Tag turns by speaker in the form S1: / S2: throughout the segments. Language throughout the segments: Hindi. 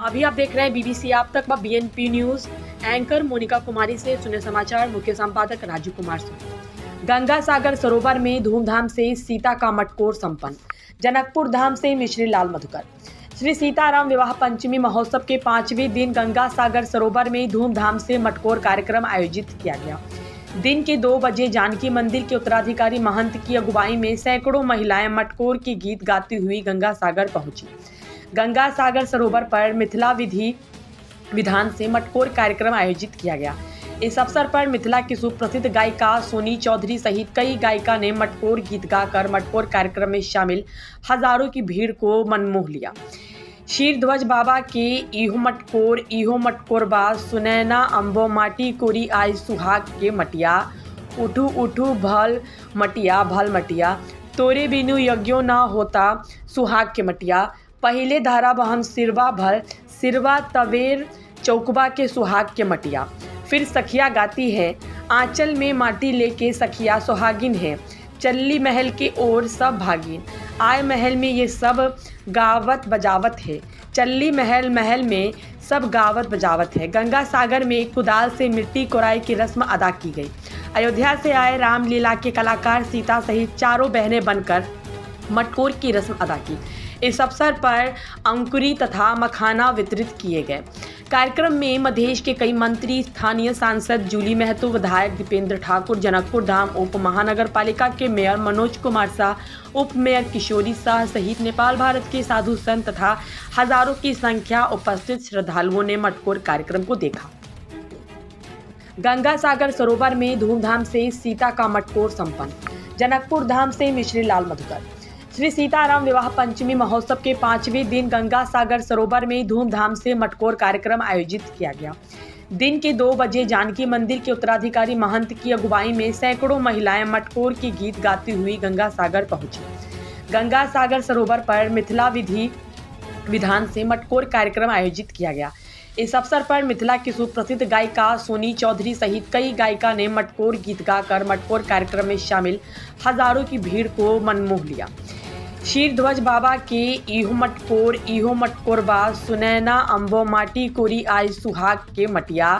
S1: अभी आप देख रहे हैं बीबीसी आप तक व बीएनपी न्यूज। एंकर मोनिका कुमारी से सुने समाचार। मुख्य संपादक राजू कुमार सिंह। गंगा सागर सरोवर में धूमधाम से सीता का मटकोर संपन्न। जनकपुर धाम से मिश्री लाल मधुकर। श्री सीताराम विवाह पंचमी महोत्सव के 5वें दिन गंगा सागर सरोवर में धूमधाम से मटकोर कार्यक्रम आयोजित किया गया। दिन के 2 बजे जानकी मंदिर के उत्तराधिकारी महंत की अगुवाई में सैकड़ों महिलाएं मटकोर के गीत गाती हुई गंगा सागर पहुंची। गंगा सागर सरोवर पर मिथिला विधान से मटकोर कार्यक्रम आयोजित किया गया। इस अवसर पर मिथिला की सुप्रसिद्ध गायिका सोनी चौधरी सहित कई गायिका ने मटकोर गीत गाकर मटकोर कार्यक्रम में शामिल हजारों की भीड़ को मनमोह लिया। शीरध्वज बाबा के इहो मटकोर बा सुनैना अम्बो माटी कोरी आई सुहाग के मटिया उठू उठू भल मटिया तोरे बिनु यज्ञो ना होता सुहाग के मटिया पहिले धारा बहन सिरवा तवेर चौकबा के सुहाग के मटिया। फिर सखिया गाती है आंचल में माटी लेके सखिया सुहागिन है चल्ली महल के ओर सब भागिन आय महल में ये सब गावत बजावत है चल्ली महल में सब गावत बजावत है। गंगा सागर में कुदाल से मिट्टी कोराई की रस्म अदा की गई। अयोध्या से आए रामलीला के कलाकार सीता सहित चारों बहनें बनकर मटकोर की रस्म अदा की। इस अवसर पर अंकुरी तथा मखाना वितरित किए गए। कार्यक्रम में मधेश के कई मंत्री, स्थानीय सांसद जूली महतो, विधायक दीपेंद्र ठाकुर, जनकपुर धाम उप महानगर पालिका के मेयर मनोज कुमार शाह, उप मेयर किशोरी शाह सहित नेपाल भारत के साधु संत तथा हजारों की संख्या उपस्थित श्रद्धालुओं ने मटकोर कार्यक्रम को देखा। गंगा सागर सरोवर में धूमधाम से सीता का मटकोर संपन्न। जनकपुर धाम से मिश्री लाल मधुकर। श्री सीताराम विवाह पंचमी महोत्सव के 5वें दिन गंगा सागर सरोवर में धूमधाम से मटकोर कार्यक्रम आयोजित किया गया। दिन के 2 बजे जानकी मंदिर के उत्तराधिकारी महंत की अगुवाई में सैकड़ों महिलाएं मटकोर के गीत गाती हुई गंगा सागर पहुंची। गंगा सागर सरोवर पर मिथिला विधान से मटकोर कार्यक्रम आयोजित किया गया। इस अवसर पर मिथिला की सुप्रसिद्ध गायिका सोनी चौधरी सहित कई गायिका ने मटकोर गीत गाकर मटकोर कार्यक्रम में शामिल हजारों की भीड़ को मनमोह लिया। शीरध्वज बाबा के इहो मटकोर बा सुनैना अम्बो माटी कोरी आई सुहाग के मटिया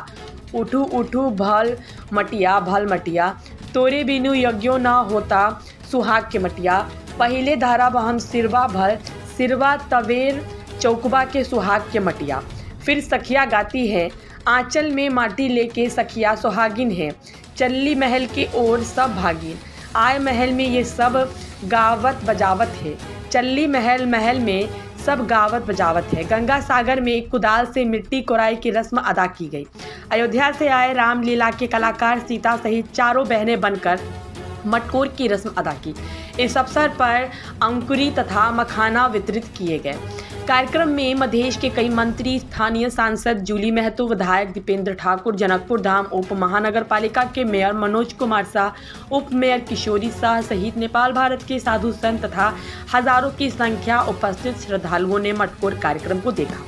S1: उठू उठू भल मटिया तोरे बिनु यज्ञो ना होता सुहाग के मटिया पहिले धारा बहन सिरवा तवेर चौकबा के सुहाग के मटिया। फिर सखिया गाती है आंचल में माटी लेके सखिया सुहागिन है चल्ली महल के ओर सब भागिन आय महल में ये सब गावत बजावत है चल्ली महल में सब गावत बजावत है। गंगा सागर में कुदाल से मिट्टी कोराई की रस्म अदा की गई। अयोध्या से आए रामलीला के कलाकार सीता सहित चारों बहनें बनकर मटकोर की रस्म अदा की। इस अवसर पर अंकुरी तथा मखाना वितरित किए गए। कार्यक्रम में मधेश के कई मंत्री, स्थानीय सांसद जूली महतो, विधायक दीपेंद्र ठाकुर, जनकपुर धाम उप महानगर पालिका के मेयर मनोज कुमार शाह, उप मेयर किशोरी शाह सहित नेपाल भारत के साधु संत तथा हजारों की संख्या उपस्थित श्रद्धालुओं ने मटकोर कार्यक्रम को देखा।